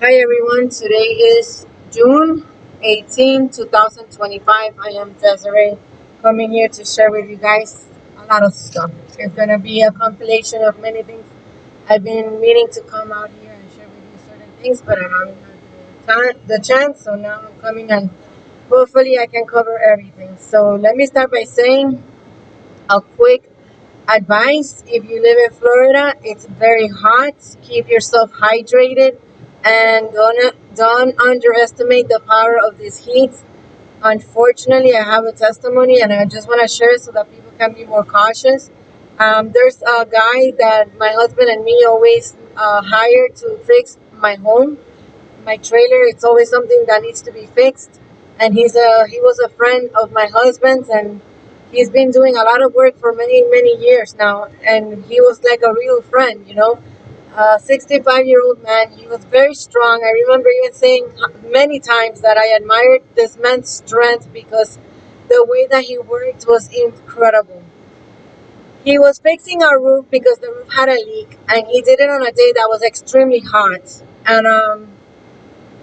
Hi everyone, today is June 18, 2025. I am Desiree coming here to share with you guys a lot of stuff. It's going to be a compilation of many things. I've been meaning to come out here and share with you certain things, but I haven't had the chance, so now I'm coming and hopefully I can cover everything. So let me start by saying a quick advice. If you live in Florida, it's very hot. Keep yourself hydrated and don't underestimate the power of this heat. Unfortunately, I have a testimony and I just want to share it so that people can be more cautious. There's a guy that my husband and me always hire to fix my home, my trailer. It's always something that needs to be fixed, and he was a friend of my husband's, and he's been doing a lot of work for many years now, and he was like a real friend, 65-year-old man. He was very strong. I remember even saying many times that I admired this man's strength because the way that he worked was incredible. He was fixing our roof because the roof had a leak, and he did it on a day that was extremely hot. And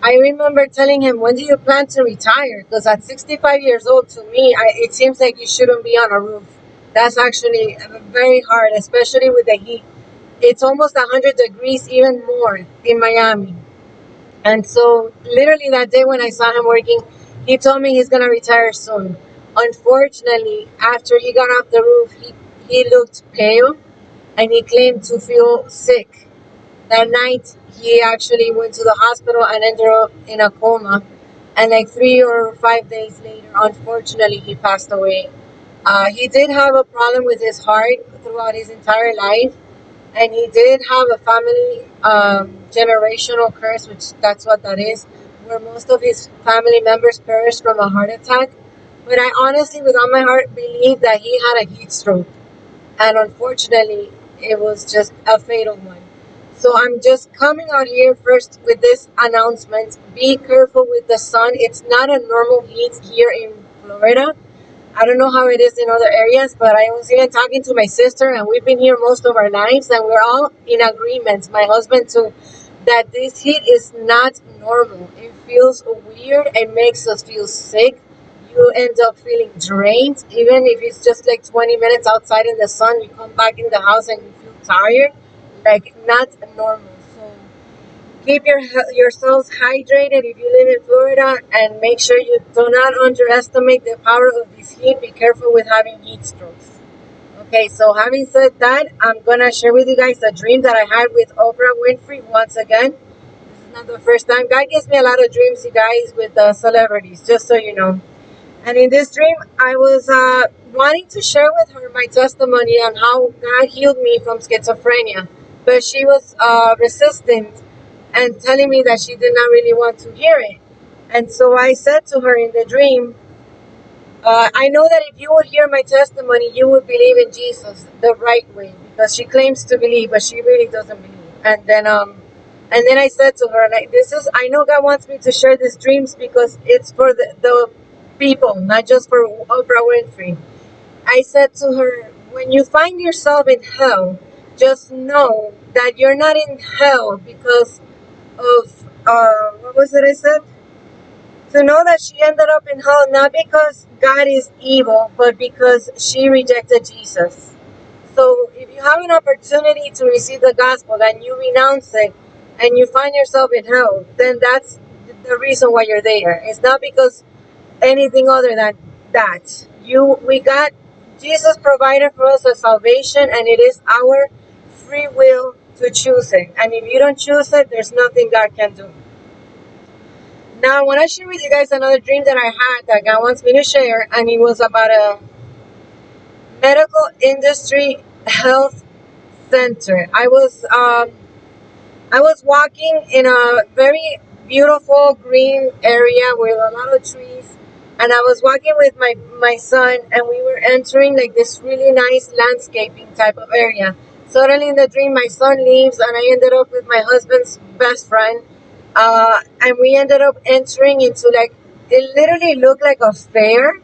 I remember telling him, "When do you plan to retire?" Because at 65 years old, to me, it seems like you shouldn't be on a roof. That's actually very hard, especially with the heat. It's almost 100 degrees, even more in Miami. And so, literally, that day when I saw him working, he told me he's going to retire soon. Unfortunately, after he got off the roof, he looked pale and he claimed to feel sick. That night, he actually went to the hospital and ended up in a coma. And like 3 or 5 days later, unfortunately, he passed away. He did have a problem with his heart throughout his entire life, and he did have a family generational curse, which that's what that is, where most of his family members perished from a heart attack. But I honestly, with all my heart, believe that he had a heat stroke, and unfortunately, it was just a fatal one. So I'm just coming out here first with this announcement. Be careful with the sun. It's not a normal heat here in Florida. I don't know how it is in other areas, but I was even talking to my sister, and we've been here most of our lives, and we're all in agreement, my husband too, that this heat is not normal. It feels weird. It makes us feel sick. You end up feeling drained, even if it's just like 20 minutes outside in the sun. You come back in the house and you feel tired, like not normal. So keep yourselves hydrated if you live in Florida, and make sure you do not underestimate the power of this heat. Be careful with having heat strokes. Okay, so having said that, I'm gonna share with you guys a dream that I had with Oprah Winfrey once again. This is not the first time. God gives me a lot of dreams, you guys, with celebrities, just so you know. And in this dream, I was wanting to share with her my testimony on how God healed me from schizophrenia, but she was resistant and telling me that she did not really want to hear it. And so I said to her in the dream, I know that if you would hear my testimony, you would believe in Jesus the right way, because she claims to believe, but she really doesn't believe. And then I said to her, like, I know God wants me to share these dreams because it's for the people, not just for Oprah Winfrey. I said to her, when you find yourself in hell, just know that you're not in hell because of, what was it I said? To know that she ended up in hell not because God is evil, but because she rejected Jesus. So if you have an opportunity to receive the gospel and you renounce it and you find yourself in hell, then that's the reason why you're there. It's not because anything other than that. We got Jesus provided for us a salvation, and it is our free will to choose it. And if you don't choose it, there's nothing God can do. Now, I want to share with you guys another dream that I had that God wants me to share, and it was about a medical industry health center. I was walking in a very beautiful green area with a lot of trees, and I was walking with my son, and we were entering like this really nice landscaping type of area. Suddenly in the dream, my son leaves, and I ended up with my husband's best friend, and we ended up entering into, like, it literally looked like a fair,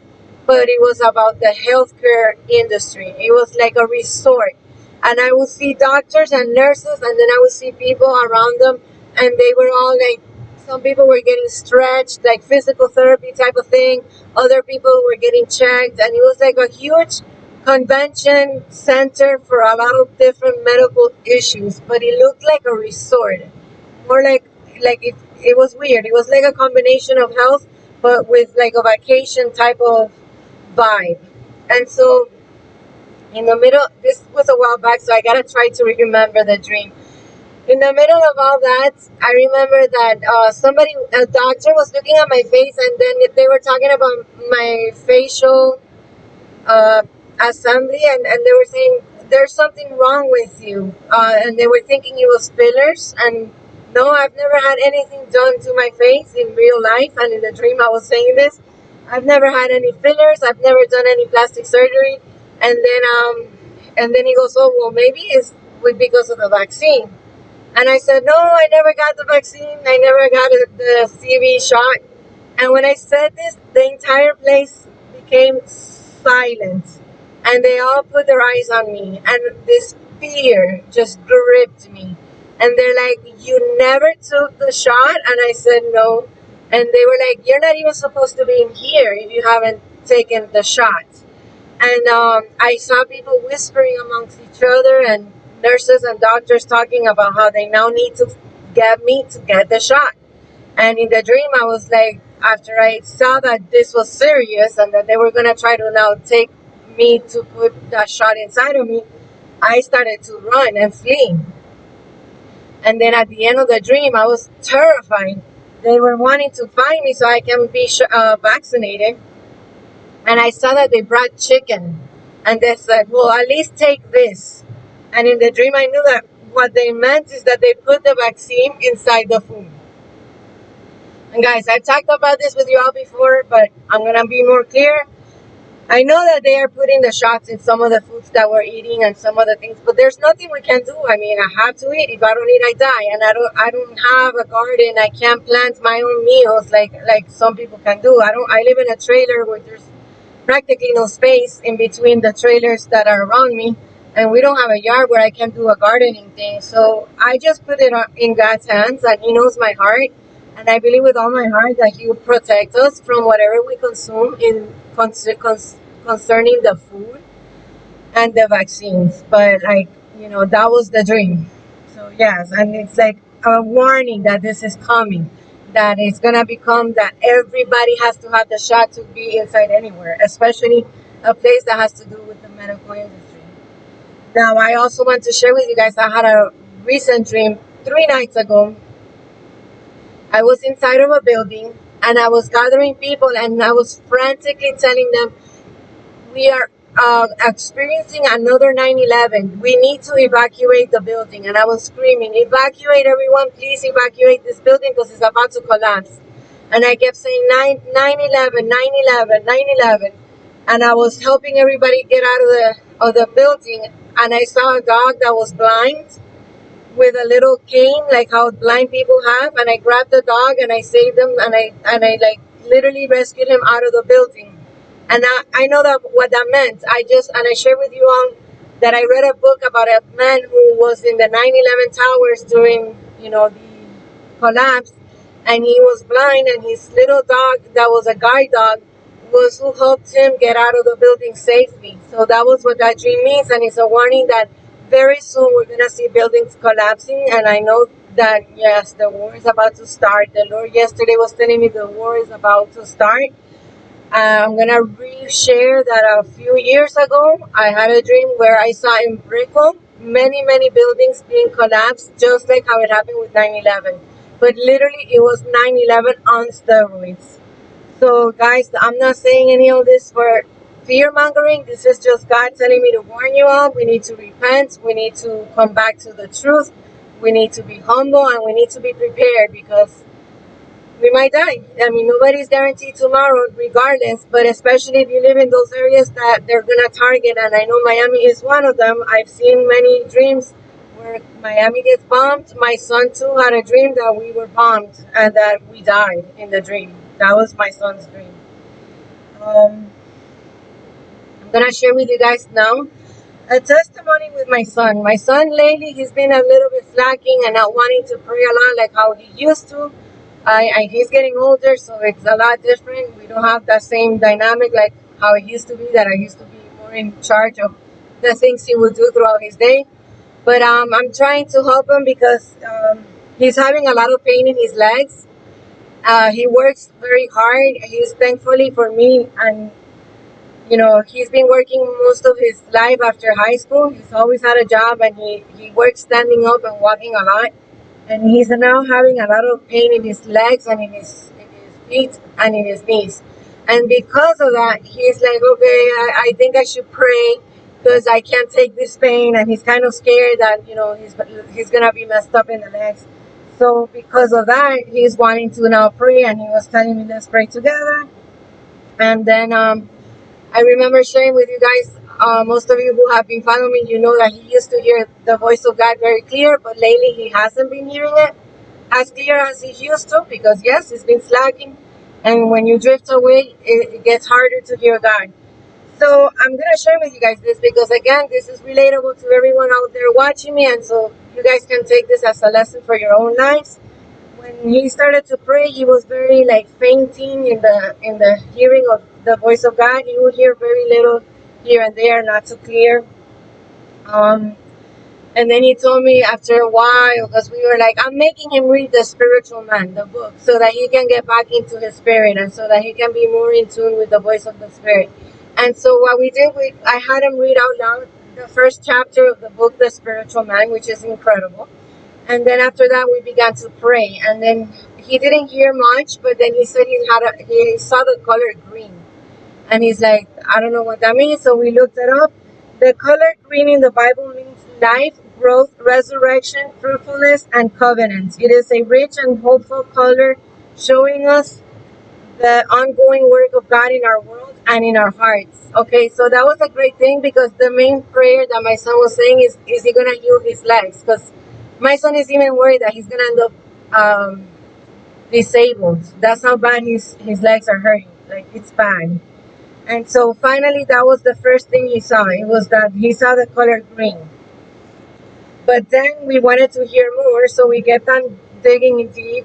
but it was about the healthcare industry. It was like a resort, and I would see doctors and nurses, and then I would see people around them and they were all like, some people were getting stretched, like physical therapy type of thing. Other people were getting checked, and it was like a huge convention center for a lot of different medical issues. But it looked like a resort, more like it was weird. It was like a combination of health, but with like a vacation type of vibe. And so in the middle, this was a while back, so I gotta try to remember the dream. In the middle of all that, I remember that a doctor was looking at my face, and then they were talking about my facial assembly, and they were saying there's something wrong with you, and they were thinking it was fillers. And no, I've never had anything done to my face in real life, and in the dream I was saying this. I've never had any fillers. I've never done any plastic surgery. And then he goes, oh well, maybe it's because of the vaccine. And I said, no, I never got the vaccine. I never got the CV shot. And when I said this, the entire place became silent. And they all put their eyes on me. And this fear just gripped me. And they're like, you never took the shot? And I said, no. And they were like, you're not even supposed to be in here if you haven't taken the shot. And I saw people whispering amongst each other, and nurses and doctors talking about how they now need to get me to get the shot. And in the dream, I was like, after I saw that this was serious and that they were going to try to now take me to put that shot inside of me, I started to run and flee. And then at the end of the dream, I was terrified. They were wanting to find me so I can be vaccinated. And I saw that they brought chicken. And they said, well, at least take this. And in the dream, I knew that what they meant is that they put the vaccine inside the food. And guys, I've talked about this with you all before, but I'm going to be more clear. I know that they are putting the shots in some of the foods that we're eating and some other things, but there's nothing we can do. I mean, I have to eat. If I don't eat, I die. And I don't have a garden. I can't plant my own meals like some people can do. I live in a trailer where there's practically no space in between the trailers that are around me, and we don't have a yard where I can do a gardening thing. So I just put it in God's hands, and He knows my heart, and I believe with all my heart that He will protect us from whatever we consume in concerning the food and the vaccines. But that was the dream. So yes, and it's like a warning that this is coming, that it's going to become that everybody has to have the shot to be inside anywhere, especially a place that has to do with the medical industry. Now, I also want to share with you guys, I had a recent dream 3 nights ago. I was inside of a building, and I was gathering people, and I was frantically telling them, we are experiencing another 9/11. We need to evacuate the building. And I was screaming, evacuate everyone, please evacuate this building because it's about to collapse. And I kept saying 9/11, 9/11, 9/11. And I was helping everybody get out of the building. And I saw a dog that was blind with a little cane, like how blind people have. And I grabbed the dog and I saved him, and I like literally rescued him out of the building. And I know that what that meant. I shared with you all that I read a book about a man who was in the 9/11 towers during, the collapse, and he was blind, and his little dog, that was a guide dog, was who helped him get out of the building safely. So that was what that dream means, and it's a warning that very soon we're going to see buildings collapsing, and I know that, yes, the war is about to start. The Lord yesterday was telling me the war is about to start. I'm going to re-share that a few years ago, I had a dream where I saw in Brickell many, many buildings being collapsed, just like how it happened with 9/11. But literally, it was 9/11 on steroids. So, guys, I'm not saying any of this for fear-mongering. This is just God telling me to warn you all. We need to repent. We need to come back to the truth. We need to be humble, and we need to be prepared, because we might die. I mean, nobody's guaranteed tomorrow, regardless, but especially if you live in those areas that they're going to target, and I know Miami is one of them. I've seen many dreams where Miami gets bombed. My son, too, had a dream that we were bombed and that we died in the dream. That was my son's dream. I'm going to share with you guys now A testimony with my son. My son lately, he's been a little bit slacking and not wanting to pray a lot like how he used to. He's getting older, so it's a lot different. We don't have that same dynamic like how it used to be, that I used to be more in charge of the things he would do throughout his day. But I'm trying to help him because he's having a lot of pain in his legs. He works very hard. He's thankfully for me, and he's been working most of his life after high school. He's always had a job, and he works standing up and walking a lot. And he's now having a lot of pain in his legs and in his feet and in his knees. And because of that, he's like, okay, I think I should pray because I can't take this pain. And he's kind of scared that, he's going to be messed up in the legs. So because of that, he's wanting to now pray. And he was telling me, let's pray together. And then I remember sharing with you guys, most of you who have been following me, you know that he used to hear the voice of God very clear, but lately he hasn't been hearing it as clear as he used to, because yes, he's been slacking, and when you drift away, it gets harder to hear God. So I'm going to share with you guys this because, again, this is relatable to everyone out there watching me, and so you guys can take this as a lesson for your own lives. When he started to pray, he was very fainting in the hearing of the voice of God. He would hear very little here and there, not so clear. And then he told me after a while, because we were like, I'm making him read The Spiritual Man, the book, so that he can get back into his spirit and so that he can be more in tune with the voice of the Spirit. And so what we did, I had him read out loud the first chapter of the book, The Spiritual Man, which is incredible. And then after that, we began to pray. And then he didn't hear much, but then he said he saw the color green. And he's like, I don't know what that means. So we looked it up. The color green in the Bible means life, growth, resurrection, fruitfulness, and covenant. It is a rich and hopeful color showing us the ongoing work of God in our world and in our hearts. Okay, so that was a great thing, because the main prayer that my son was saying is he going to heal his legs? Because my son is even worried that he's going to end up disabled. That's how bad his legs are hurting. Like, it's bad. And so finally, that was the first thing he saw. It was that he saw the color green. But then we wanted to hear more, so we kept on digging in deep.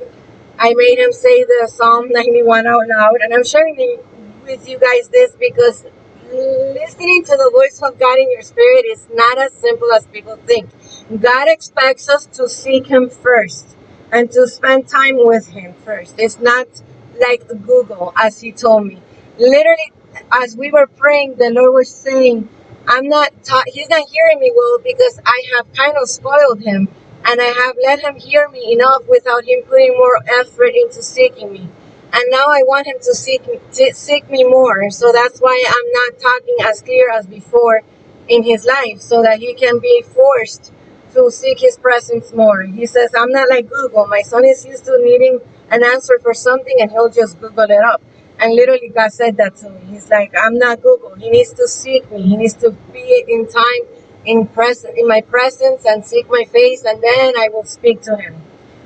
I made him say the Psalm 91 out loud, and I'm sharing with you guys this because listening to the voice of God in your spirit is not as simple as people think. God expects us to seek Him first and to spend time with Him first. It's not like Google, as He told me. Literally, as we were praying, the Lord was saying, He's not hearing me well because I have kind of spoiled him, and I have let him hear me enough without him putting more effort into seeking me. And now I want him to seek me more. So that's why I'm not talking as clear as before in his life, so that he can be forced to seek His presence more. He says, I'm not like Google. My son is used to needing an answer for something, and he'll just Google it up. And literally God said that to me. He's like, I'm not Google. He needs to seek me. He needs to be in time, in my presence, and seek my face, and then I will speak to him.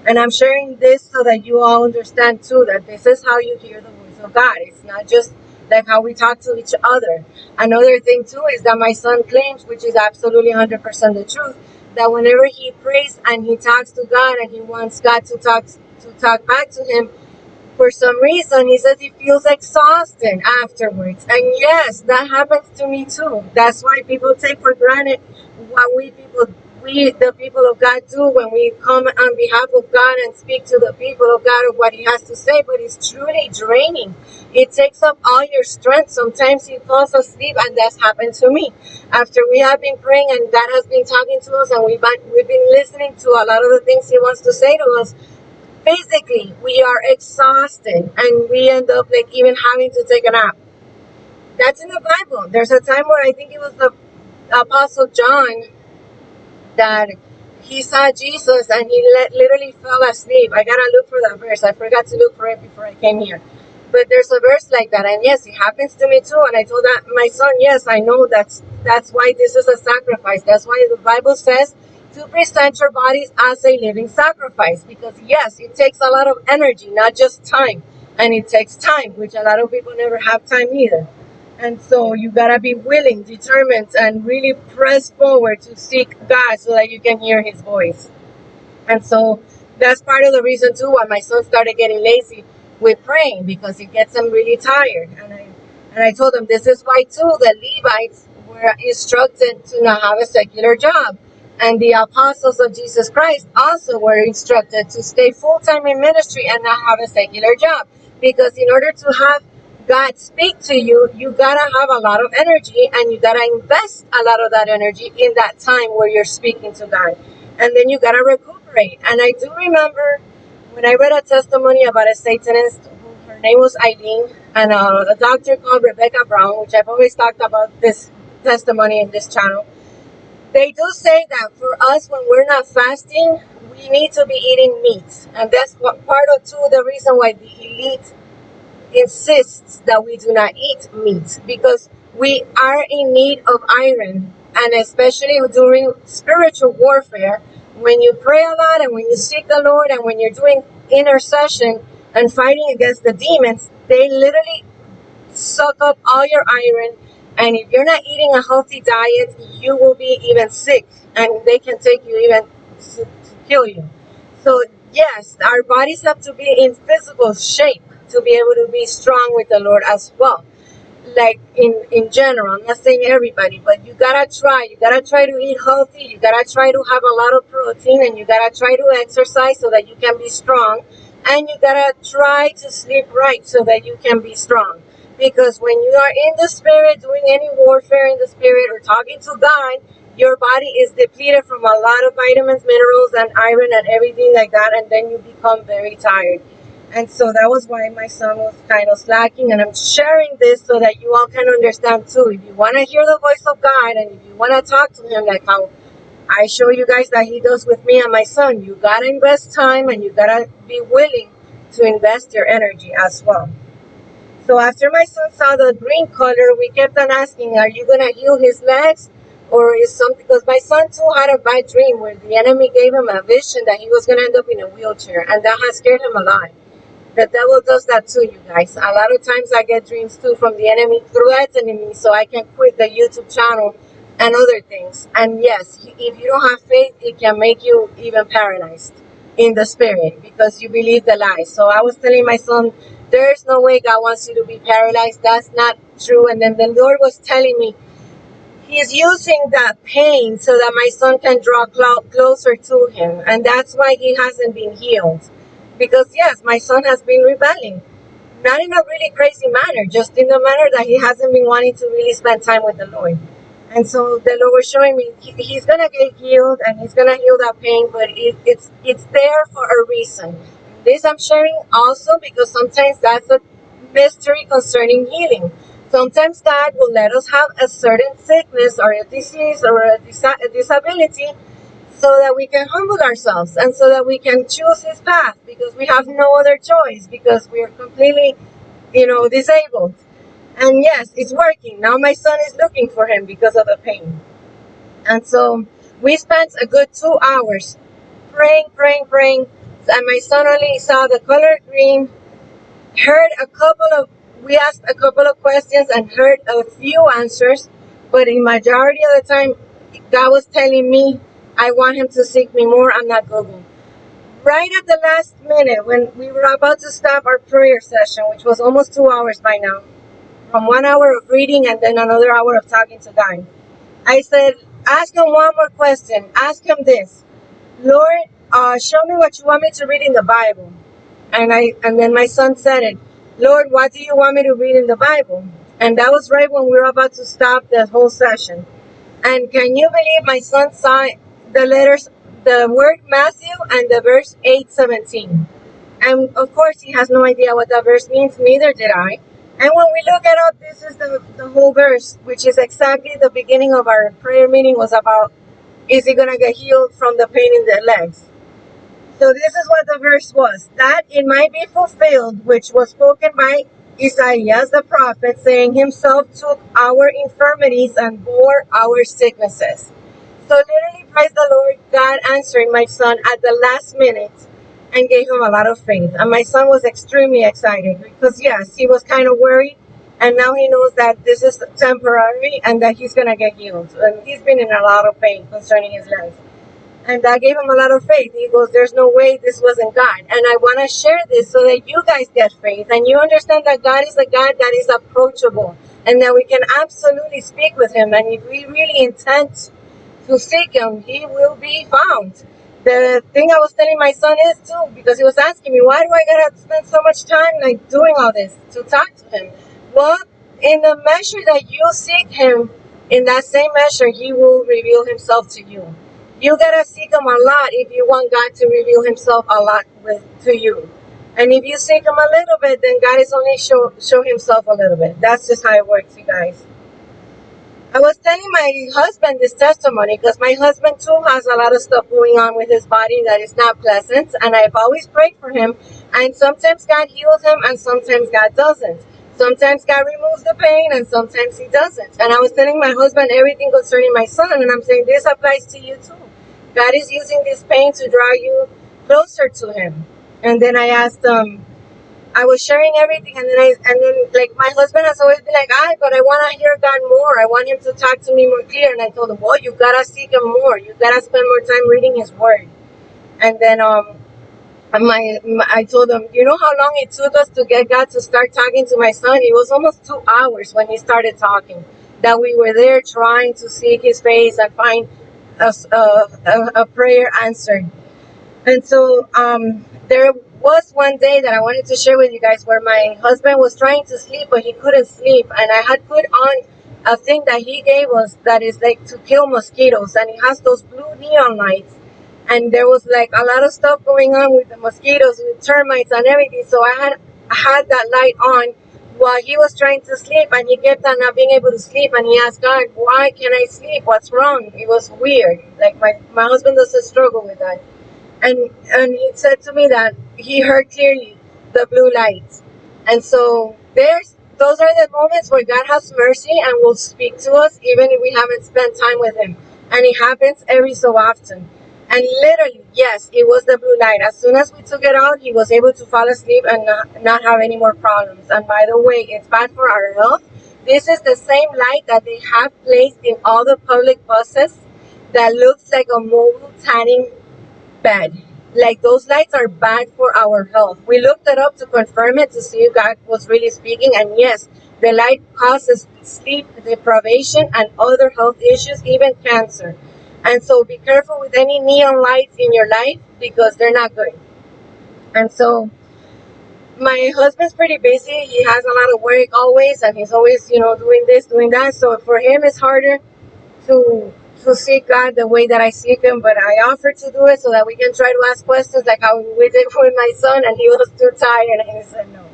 And I'm sharing this so that you all understand too, that this is how you hear the voice of God. It's not just like how we talk to each other. Another thing too is that my son claims, which is absolutely 100% the truth, that whenever he prays and he talks to God and he wants God to talk back to him, for some reason, he says he feels exhausted afterwards. And yes, that happens to me too. That's why people take for granted what we, the people of God, do when we come on behalf of God and speak to the people of God of what He has to say. But it's truly draining. It takes up all your strength. Sometimes He falls asleep, and that's happened to me. After we have been praying and God has been talking to us, and we've been listening to a lot of the things He wants to say to us, physically we are exhausted, and we end up even having to take a nap. That's in the Bible. There's a time where I think it was the Apostle John that he saw Jesus and he literally fell asleep. I gotta look for that verse. I forgot to look for it before I came here. But there's a verse like that, and yes, it happens to me too. And I told my son, yes, I know that's why this is a sacrifice. That's why the Bible says to present your bodies as a living sacrifice, because yes, it takes a lot of energy, not just time. And it takes time, which a lot of people never have time either. And so you gotta be willing, determined, and really press forward to seek God so that you can hear his voice. And so that's part of the reason too why my son started getting lazy with praying, because it gets him really tired. And I told him this is why too the Levites were instructed to not have a secular job. And the apostles of Jesus Christ also were instructed to stay full-time in ministry and not have a secular job. Because in order to have God speak to you, you gotta have a lot of energy, and you gotta invest a lot of that energy in that time where you're speaking to God. And then you gotta recuperate. And I do remember when I read a testimony about a Satanist, her name was Eileen, and a doctor called Rebecca Brown, which I've always talked about this testimony in this channel. They do say that for us, when we're not fasting, we need to be eating meat. And that's what part of too the reason why the elite insists that we do not eat meat, because we are in need of iron. And especially during spiritual warfare, when you pray a lot and when you seek the Lord and when you're doing intercession and fighting against the demons, they literally suck up all your iron. And if you're not eating a healthy diet, you will be even sick, and they can take you even to kill you. So yes, our bodies have to be in physical shape to be able to be strong with the Lord as well. Like in general, I'm not saying everybody, but you gotta try to eat healthy, you gotta try to have a lot of protein, and you gotta try to exercise so that you can be strong, and you gotta try to sleep right so that you can be strong. Because when you are in the spirit, doing any warfare in the spirit or talking to God, your body is depleted from a lot of vitamins, minerals, and iron and everything like that, and then you become very tired. And so that was why my son was kind of slacking, and I'm sharing this so that you all can understand too. If you want to hear the voice of God, and if you want to talk to him like how I show you guys that he does with me and my son, you gotta invest time, and you gotta be willing to invest your energy as well. So after my son saw the green color, we kept on asking, are you gonna heal his legs? Or is something, because my son too had a bad dream where the enemy gave him a vision that he was gonna end up in a wheelchair, and that has scared him a lot. The devil does that too, you guys. A lot of times I get dreams too from the enemy threatening me so I can quit the YouTube channel and other things. And yes, if you don't have faith, it can make you even paralyzed in the spirit because you believe the lies. So I was telling my son, there's no way God wants you to be paralyzed. That's not true. And then the Lord was telling me, he's using that pain so that my son can draw closer to him. And that's why he hasn't been healed. Because yes, my son has been rebelling. Not in a really crazy manner, just in the manner that he hasn't been wanting to really spend time with the Lord. And so the Lord was showing me he's going to get healed, and he's going to heal that pain, but it's there for a reason. This I'm sharing also because sometimes that's a mystery concerning healing. Sometimes God will let us have a certain sickness or a disease or a disability so that we can humble ourselves and so that we can choose his path, because we have no other choice, because we are completely, disabled. And yes, it's working. Now my son is looking for him because of the pain. And so we spent a good 2 hours praying. And my son only saw the color green, we asked a couple of questions and heard a few answers. But in majority of the time, God was telling me, I want him to seek me more. I'm not Google. Right at the last minute, when we were about to stop our prayer session, which was almost 2 hours by now, from 1 hour of reading and then another hour of talking to God, I said, ask him one more question. Ask him this: Lord, show me what you want me to read in the Bible. And then my son said it, Lord, what do you want me to read in the Bible? And that was right when we were about to stop the whole session. And can you believe my son saw the letters, the word Matthew and the verse 8:17. And of course he has no idea what that verse means, neither did I. And when we look it up, this is the whole verse, which is exactly the beginning of our prayer meeting was about, is he going to get healed from the pain in the legs? So this is what the verse was, that it might be fulfilled, which was spoken by Isaiah the prophet, saying, himself took our infirmities and bore our sicknesses. So literally, praise the Lord, God answering my son at the last minute and gave him a lot of faith. And my son was extremely excited because yes, he was kind of worried. And now he knows that this is temporary and that he's gonna get healed. And he's been in a lot of pain concerning his life. And that gave him a lot of faith. He goes, there's no way this wasn't God. And I want to share this so that you guys get faith and you understand that God is a God that is approachable and that we can absolutely speak with him. And if we really intend to seek him, he will be found. The thing I was telling my son is too, because he was asking me, why do I gotta spend so much time like doing all this to talk to him? Well, in the measure that you seek him, in that same measure, he will reveal himself to you. You gotta seek him a lot if you want God to reveal himself a lot to you. And if you seek him a little bit, then God is only show himself a little bit. That's just how it works, you guys. I was telling my husband this testimony because my husband too has a lot of stuff going on with his body that is not pleasant, and I've always prayed for him, and sometimes God heals him and sometimes God doesn't. Sometimes God removes the pain and sometimes he doesn't. And I was telling my husband everything concerning my son, and I'm saying this applies to you too. God is using this pain to draw you closer to him. And then I asked I was sharing everything, and then like my husband has always been like, but I want to hear God more. I want him to talk to me more clear. And I told him, well, you gotta seek him more. You gotta spend more time reading his word. And then I told him, you know how long it took us to get God to start talking to my son? It was almost 2 hours when he started talking. That we were there trying to seek his face and find a prayer answered. And so there was one day that I wanted to share with you guys where my husband was trying to sleep, but he couldn't sleep. And I had put on a thing that he gave us that is like to kill mosquitoes. And it has those blue neon lights. And there was like a lot of stuff going on with the mosquitoes, with termites and everything. So I had that light on while he was trying to sleep. And he kept on not being able to sleep. And he asked God, why can't I sleep? What's wrong? It was weird. Like my husband doesn't struggle with that. And he said to me that he heard clearly the blue lights. And so those are the moments where God has mercy and will speak to us even if we haven't spent time with him. And it happens every so often. And literally, yes, it was the blue light. As soon as we took it out, he was able to fall asleep and not have any more problems. And by the way, it's bad for our health. This is the same light that they have placed in all the public buses that looks like a mobile tanning bed. Like those lights are bad for our health. We looked it up to confirm it to see if God was really speaking, and yes, the light causes sleep deprivation and other health issues, even cancer. And so be careful with any neon lights in your life because they're not good. And so my husband's pretty busy. He has a lot of work always, and he's always, doing this, doing that. So for him, it's harder to seek God the way that I seek him, but I offered to do it so that we can try to ask questions like how we did with my son, and he was too tired and he said no.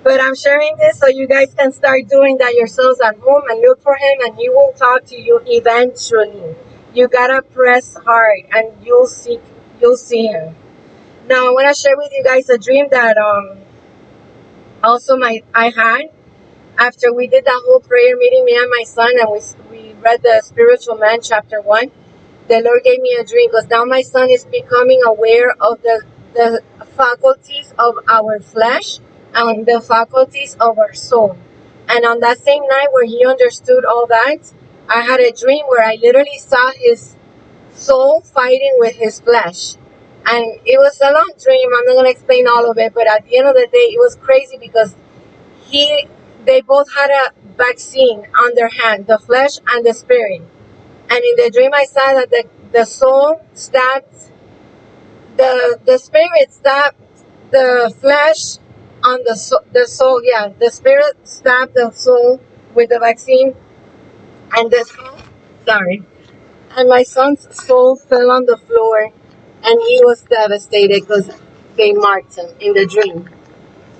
But I'm sharing this so you guys can start doing that yourselves at home and look for him, and he will talk to you eventually. You gotta press hard and you'll see him. Now I want to share with you guys a dream that I had after we did that whole prayer meeting, me and my son, and we read the Spiritual Man chapter 1. The Lord gave me a dream because now my son is becoming aware of the faculties of our flesh and the faculties of our soul. And on that same night where he understood all that, I had a dream where I literally saw his soul fighting with his flesh. And it was a long dream. I'm not going to explain all of it, but at the end of the day, it was crazy because they both had a vaccine on their hand, the flesh and the spirit. And in the dream I saw that the soul stabbed, the spirit stabbed the flesh on the soul, the spirit stabbed the soul with the vaccine, and the soul, and my son's soul fell on the floor, and he was devastated because they marked him in the dream.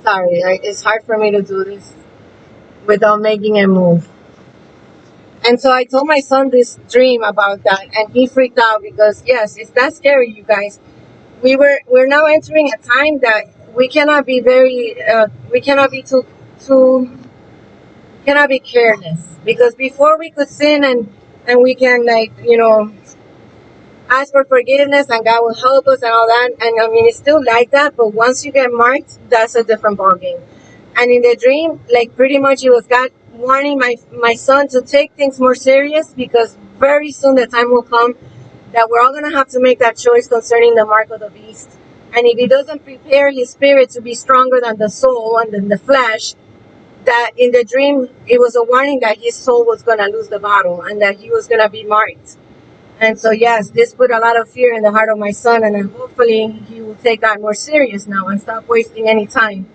It's hard for me to do this without making a move. And so I told my son this dream about that, and he freaked out because yes, it's that scary, you guys. We're now entering a time that we cannot be cannot be careless, because before we could sin and we can ask for forgiveness and God will help us and all that, and I mean it's still like that, but once you get marked, that's a different ballgame. And in the dream, like pretty much it was God warning my son to take things more serious, because very soon the time will come that we're all going to have to make that choice concerning the mark of the beast. And if he doesn't prepare his spirit to be stronger than the soul and than the flesh, that in the dream, it was a warning that his soul was going to lose the battle and that he was going to be marked. And so, yes, this put a lot of fear in the heart of my son, and then hopefully he will take that more serious now and stop wasting any time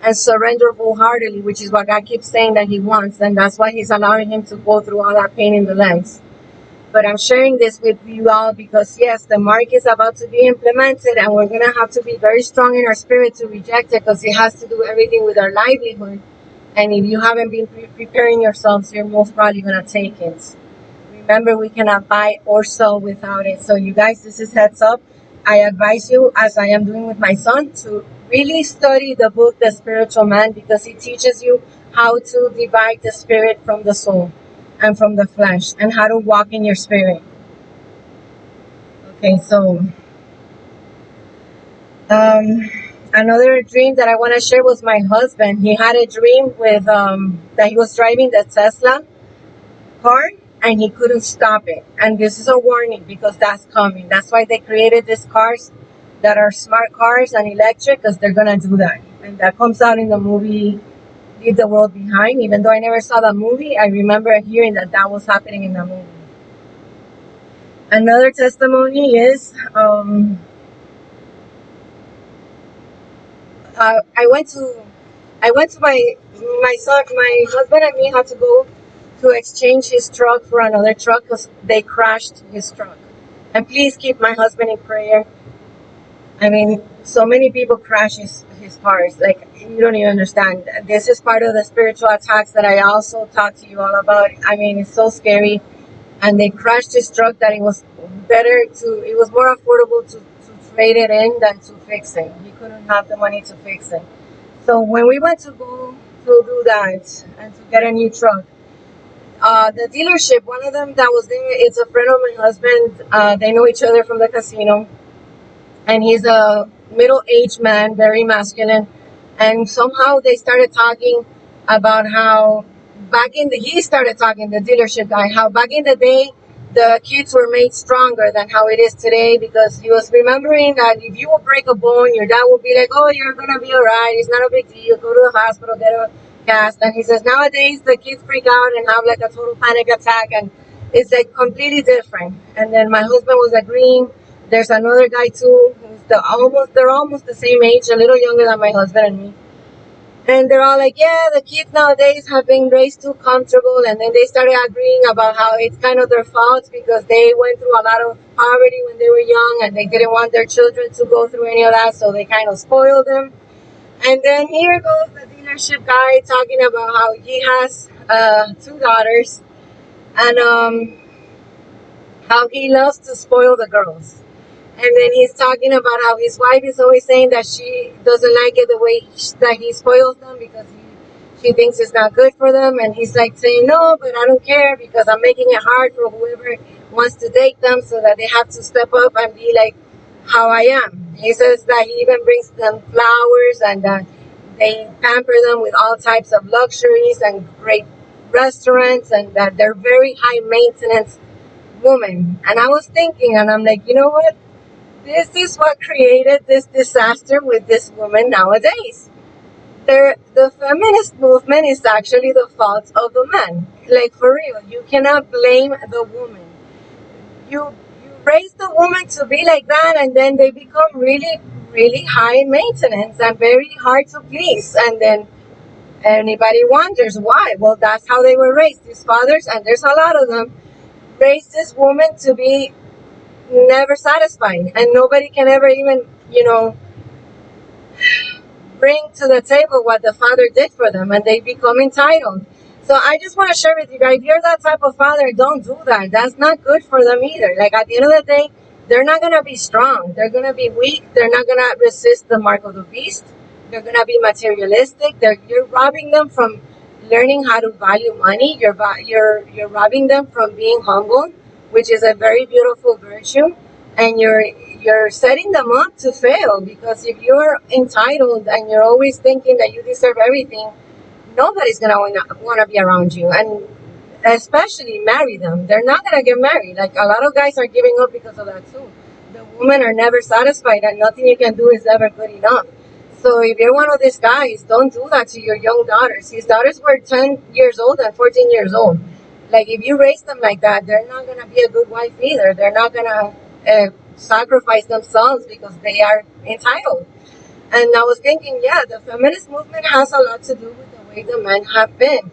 and surrender wholeheartedly, which is what God keeps saying that he wants. And that's why he's allowing him to go through all that pain in the legs. But I'm sharing this with you all because, yes, the mark is about to be implemented, and we're going to have to be very strong in our spirit to reject it, because it has to do everything with our livelihood. And if you haven't been preparing yourselves, you're most probably going to take it. Remember, we cannot buy or sell without it. So you guys, this is heads up. I advise you, as I am doing with my son, to really study the book, The Spiritual Man, because it teaches you how to divide the spirit from the soul and from the flesh, and how to walk in your spirit. Okay, so another dream that I want to share was my husband. He had a dream with that he was driving the Tesla car and he couldn't stop it. And this is a warning, because that's coming. That's why they created these cars that are smart cars and electric, because they're gonna do that. And that comes out in the movie Leave the World Behind. Even though I never saw the movie, I remember hearing that that was happening in the movie. Another testimony is I went to my son, my husband and me had to go to exchange his truck for another truck because they crashed his truck. And please keep my husband in prayer. I mean, so many people crash his cars. Like, you don't even understand. This is part of the spiritual attacks that I also talked to you all about. I mean, it's so scary. And they crashed his truck that it was it was more affordable to trade it in than to fix it. He couldn't have the money to fix it. So when we went to go to do that and to get a new truck, the dealership, one of them that was there, it's a friend of my husband. They know each other from the casino. And he's a middle-aged man, very masculine. And somehow they started talking about how he started talking, the dealership guy, how back in the day, the kids were made stronger than how it is today, because he was remembering that if you would break a bone, your dad would be like, oh, you're going to be all right. It's not a big deal. Go to the hospital, get a cast. And he says nowadays the kids freak out and have like a total panic attack, and it's like completely different. And then my husband was agreeing. There's another guy too, they're almost the same age, a little younger than my husband and me. And they're all like, yeah, the kids nowadays have been raised too comfortable. And then they started agreeing about how it's kind of their fault, because they went through a lot of poverty when they were young, and they didn't want their children to go through any of that, so they kind of spoiled them. And then here goes the dealership guy talking about how he has 2 daughters, and how he loves to spoil the girls. And then he's talking about how his wife is always saying that she doesn't like it the way that he spoils them, because she thinks it's not good for them. And he's like saying, no, but I don't care, because I'm making it hard for whoever wants to date them, so that they have to step up and be like how I am. He says that he even brings them flowers, and that they pamper them with all types of luxuries and great restaurants, and that they're very high maintenance women. And I was thinking, and I'm like, you know what? This is what created this disaster with this woman nowadays. The feminist movement is actually the fault of the man. Like, for real, you cannot blame the woman. You raise the woman to be like that, and then they become really, really high maintenance and very hard to please. And then anybody wonders why. Well, that's how they were raised. These fathers, and there's a lot of them, raised this woman to be never satisfied, and nobody can ever even, bring to the table what the father did for them, and they become entitled. So I just want to share with you guys, if you're that type of father, don't do that. That's not good for them either. Like, at the end of the day, they're not going to be strong. They're going to be weak. They're not going to resist the mark of the beast. They're going to be materialistic. You're robbing them from learning how to value money. You're robbing them from being humble, which is a very beautiful virtue. And you're you're setting them up to fail, because if you're entitled and you're always thinking that you deserve everything, nobody's gonna want to be around you, and especially marry them. They're not gonna get married. Like, a lot of guys are giving up because of that too. The women are never satisfied, and nothing you can do is ever good enough. So if you're one of these guys, don't do that to your young daughters. His daughters were 10 years old and 14 years old. Like, if you raise them like that, they're not gonna be a good wife either. They're not gonna sacrifice themselves because they are entitled. And I was thinking, yeah, the feminist movement has a lot to do with the way the men have been.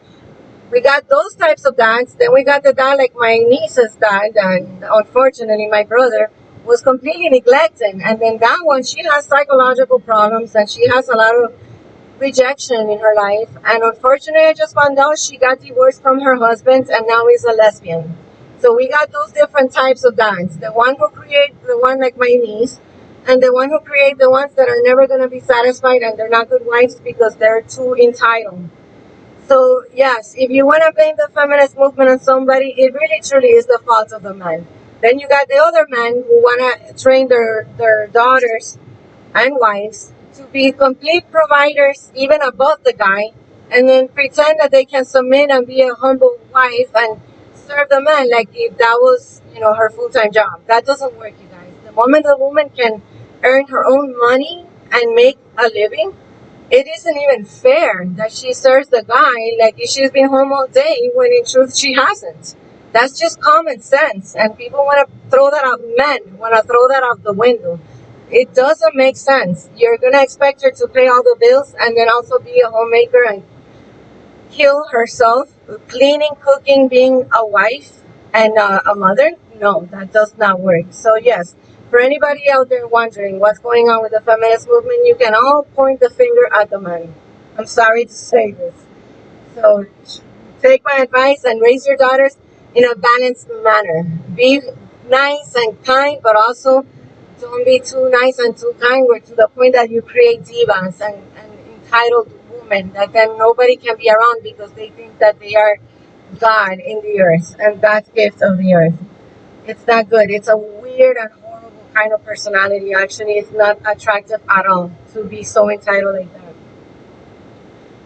We got those types of dads. Then we got the dad like my niece's dad, and unfortunately my brother was completely neglected. And then that one, she has psychological problems, and she has a lot of rejection in her life. And unfortunately, I just found out she got divorced from her husband, and now is a lesbian. So we got those different types of dads. The one who create the one like my niece, and the one who create the ones that are never going to be satisfied, and they're not good wives because they're too entitled. So yes, if you want to blame the feminist movement on somebody, it really truly is the fault of the man. Then you got the other men who want to train their daughters and wives to be complete providers, even above the guy, and then pretend that they can submit and be a humble wife and serve the man like if that was, her full-time job. That doesn't work, you guys. The moment a woman can earn her own money and make a living, it isn't even fair that she serves the guy like if she's been home all day, when in truth she hasn't. That's just common sense, and people want to throw that out. Men want to throw that out the window. It doesn't make sense. You're gonna expect her to pay all the bills and then also be a homemaker and kill herself cleaning, cooking, being a wife and a mother? No, that does not work. So yes, for anybody out there wondering what's going on with the feminist movement, you can all point the finger at the man. I'm sorry to say this. So take my advice and raise your daughters in a balanced manner. Be nice and kind, but also don't be too nice and too kind, or to the point that you create divas and entitled women that then nobody can be around because they think that they are God in the earth and God's gift of the earth. It's not good. It's a weird and horrible kind of personality. Actually, it's not attractive at all to be so entitled like that.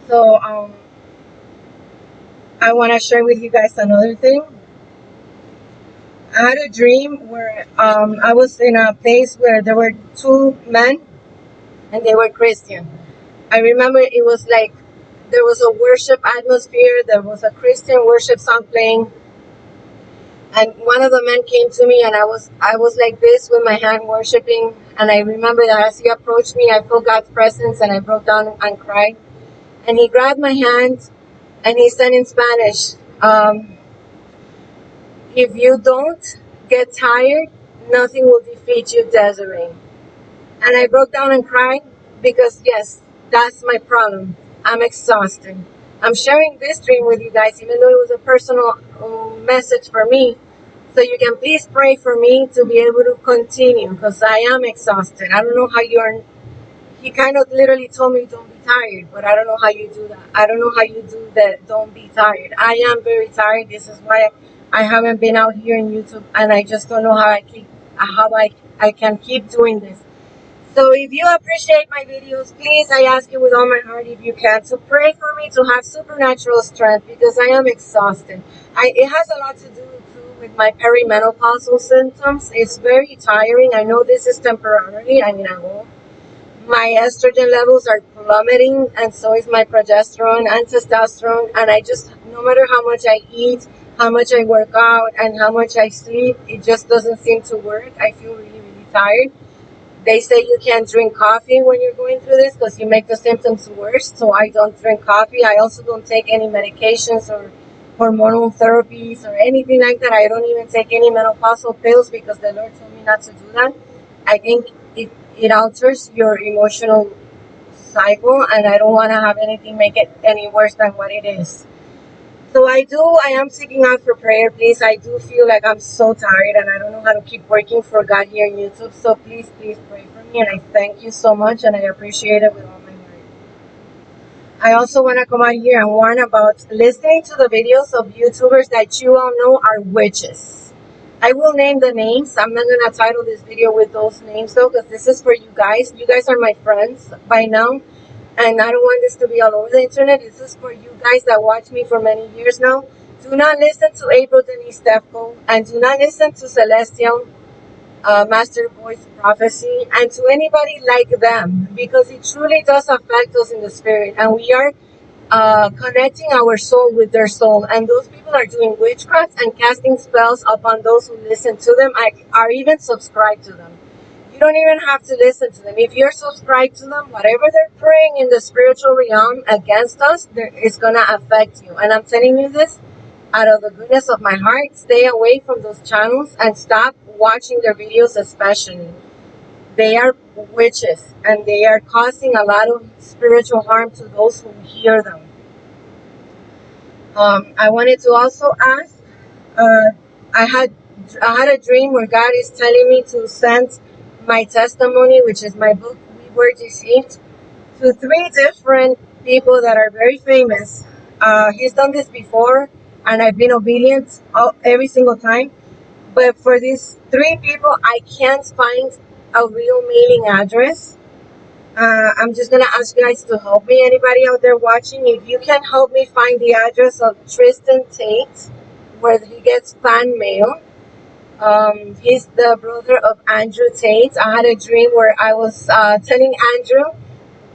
So I want to share with you guys another thing. I had a dream where I was in a place where there were two men and they were Christian. I remember it was like there was a worship atmosphere. There was a Christian worship song playing. And one of the men came to me, and I was like this with my hand worshiping. And I remember that as he approached me, I felt God's presence, and I broke down and cried. And he grabbed my hand and he said in Spanish, if you don't get tired, nothing will defeat you, Desiree. And I broke down and cried because, yes, that's my problem. I'm exhausted. I'm sharing this dream with you guys, even though it was a personal message for me. So you can please pray for me to be able to continue, because I am exhausted. I don't know how you are. He kind of literally told me, don't be tired, but I don't know how you do that. I don't know how you do that. Don't be tired. I am very tired. This is why I haven't been out here in YouTube, and I just don't know how I can keep doing this. So if you appreciate my videos, please, I ask you with all my heart, if you can, to pray for me to have supernatural strength, because I am exhausted. It has a lot to do too with my perimenopausal symptoms. It's very tiring. I know this is temporarily. I know my estrogen levels are plummeting, and so is my progesterone and testosterone. And I just, no matter how much I eat, how much I work out, and how much I sleep, it just doesn't seem to work. I feel really, really tired. They say you can't drink coffee when you're going through this because you make the symptoms worse. So I don't drink coffee. I also don't take any medications or hormonal therapies or anything like that. I don't even take any menopausal pills because the Lord told me not to do that. I think it alters your emotional cycle, and I don't want to have anything make it any worse than what it is. So I am seeking out for prayer, please. I do feel like I'm so tired, and I don't know how to keep working for God here on YouTube. So please, please pray for me, and I thank you so much, and I appreciate it with all my heart. I also want to come out here and warn about listening to the videos of YouTubers that you all know are witches. I will name the names. I'm not gonna title this video with those names though, because this is for you guys. You guys are my friends by now, and I don't want this to be all over the internet. This is for you guys that watch me for many years now. Do not listen to April Denise Stefko, and do not listen to Celestial Master Voice Prophecy, and to anybody like them, because it truly does affect us in the spirit, and we are connecting our soul with their soul, and those people are doing witchcraft and casting spells upon those who listen to them, are even subscribed to them. You don't even have to listen to them. If you're subscribed to them, whatever they're praying in the spiritual realm against us, it's going to affect you. And I'm telling you this out of the goodness of my heart. Stay away from those channels and stop watching their videos, especially. They are witches, and they are causing a lot of spiritual harm to those who hear them. I wanted to also ask, I had a dream where God is telling me to send my testimony, which is my book, We Were Deceived, to 3 different people that are very famous. He's done this before, and I've been obedient every single time. But for these 3 people, I can't find a real mailing address. I'm just going to ask you guys to help me. Anybody out there watching, if you can help me find the address of Tristan Tate, where he gets fan mail. He's the brother of Andrew Tate. I had a dream where I was telling Andrew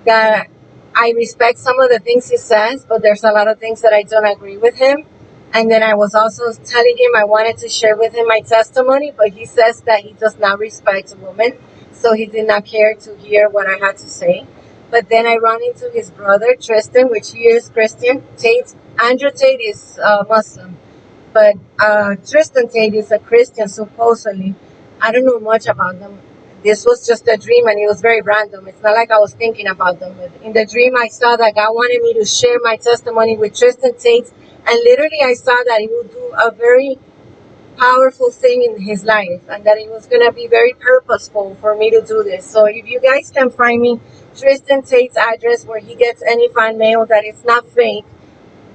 that I respect some of the things he says, but there's a lot of things that I don't agree with him. And then I was also telling him I wanted to share with him my testimony, but he says that he does not respect women, so he did not care to hear what I had to say. But then I run into his brother, Tristan, which he is Christian. Andrew Tate is Muslim, but Tristan Tate is a Christian, supposedly. I don't know much about them. This was just a dream, and it was very random. It's not like I was thinking about them. But in the dream, I saw that God wanted me to share my testimony with Tristan Tate, and literally I saw that he would do a very powerful thing in his life, and that it was going to be very purposeful for me to do this. So if you guys can find me Tristan Tate's address where he gets any fan mail that it's not fake,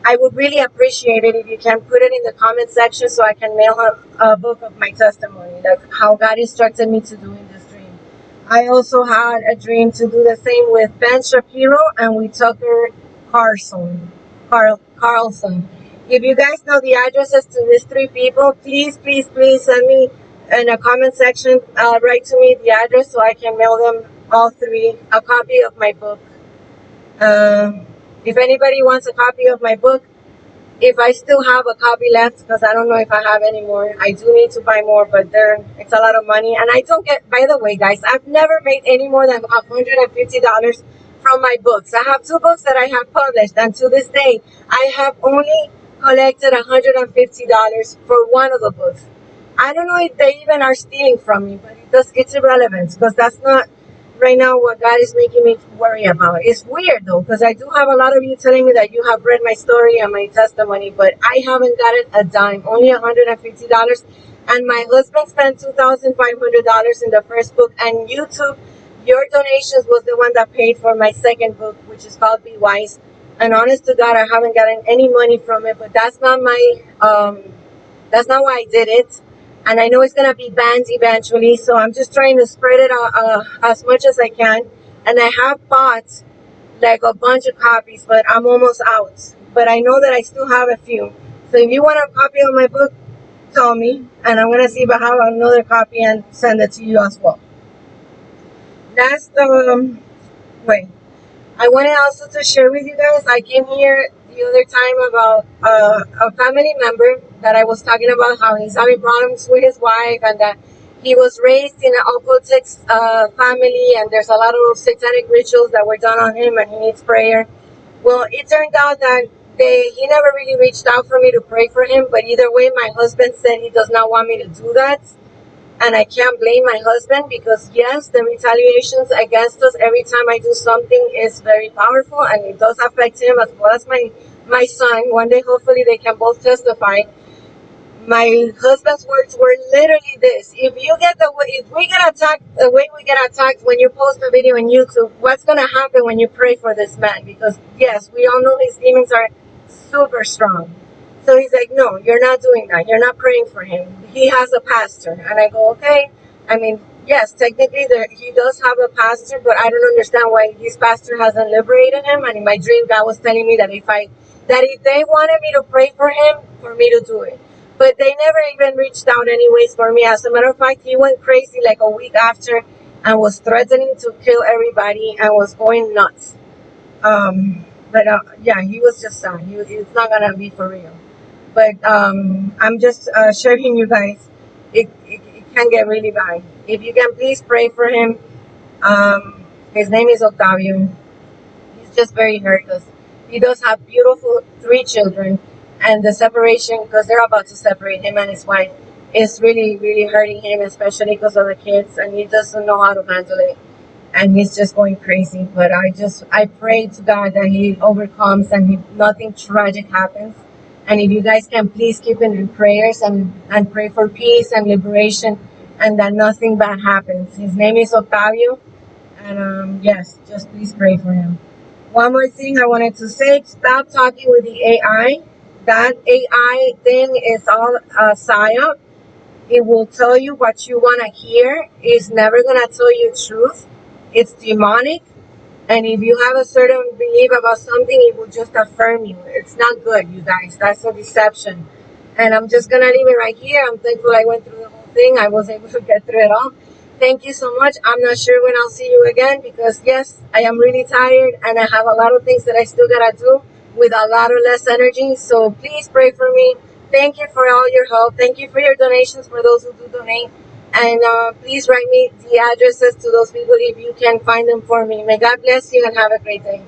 I would really appreciate it if you can put it in the comment section so I can mail him a book of my testimony, like how God instructed me to do in this dream. I also had a dream to do the same with Ben Shapiro and with Tucker Carlson. If you guys know the addresses to these 3 people, please send me in a comment section. Write to me the address so I can mail them all 3 a copy of my book. If anybody wants a copy of my book, if I still have a copy left, because I don't know if I have any more. I do need to buy more, but it's a lot of money. And I don't get, by the way, guys, I've never made any more than $150 from my books. I have 2 books that I have published, and to this day, I have only collected $150 for one of the books. I don't know if they even are stealing from me, but it's irrelevant, because that's not right now what God is making me worry about. It's weird though, because I do have a lot of you telling me that you have read my story and my testimony, but I haven't gotten a dime, only $150. And my husband spent $2,500 in the first book, and YouTube, your donations was the one that paid for my second book, which is called Be Wise. And honest to God, I haven't gotten any money from it, but that's not that's not why I did it. And I know it's going to be banned eventually, so I'm just trying to spread it out as much as I can. And I have bought like a bunch of copies, but I'm almost out. But I know that I still have a few. So if you want a copy of my book, tell me, and I'm going to see if I have another copy and send it to you as well. That's the way. I wanted also to share with you guys, I came here the other time about a family member that I was talking about how he's having problems with his wife, and that he was raised in an occultic family, and there's a lot of satanic rituals that were done on him, and he needs prayer. Well, it turned out that he never really reached out for me to pray for him, but either way, my husband said he does not want me to do that. And I can't blame my husband, because yes, the retaliations against us every time I do something is very powerful, and it does affect him as well as my son. One day, hopefully, they can both testify. My husband's words were literally this: if we get attacked the way we get attacked when you post a video on YouTube, what's going to happen when you pray for this man? Because yes, we all know his demons are super strong. So he's like, no, you're not doing that. You're not praying for him. He has a pastor. And I go, okay. I mean, yes, technically he does have a pastor, but I don't understand why his pastor hasn't liberated him. And in my dream, God was telling me that if they wanted me to pray for him, for me to do it. But they never even reached out anyways for me. As a matter of fact, he went crazy like a week after and was threatening to kill everybody and was going nuts. But yeah, he was just sad. It's not gonna be for real. But I'm just sharing you guys. It can get really bad. If you can please pray for him. His name is Octavio. He's just very hurt because he does have beautiful 3 children, and the separation, because they're about to separate him and his wife, is really really hurting him, especially because of the kids, and he doesn't know how to handle it, and he's just going crazy. But I pray to God that he overcomes and nothing tragic happens. And if you guys can please keep him in prayers and pray for peace and liberation, and that nothing bad happens. His name is Octavio, and yes, just please pray for him. One more thing I wanted to say: stop talking with the AI. That AI thing is all psyop. It will tell you what you want to hear. It's never going to tell you truth. It's demonic. And if you have a certain belief about something, it will just affirm you. It's not good, you guys. That's a deception. And I'm just going to leave it right here. I'm thankful I went through the whole thing. I was able to get through it all. Thank you so much. I'm not sure when I'll see you again because, yes, I am really tired and I have a lot of things that I still got to do with a lot of less energy. So please pray for me. Thank you for all your help. Thank you for your donations for those who do donate. And please write me the addresses to those people if you can find them for me. May God bless you and have a great day.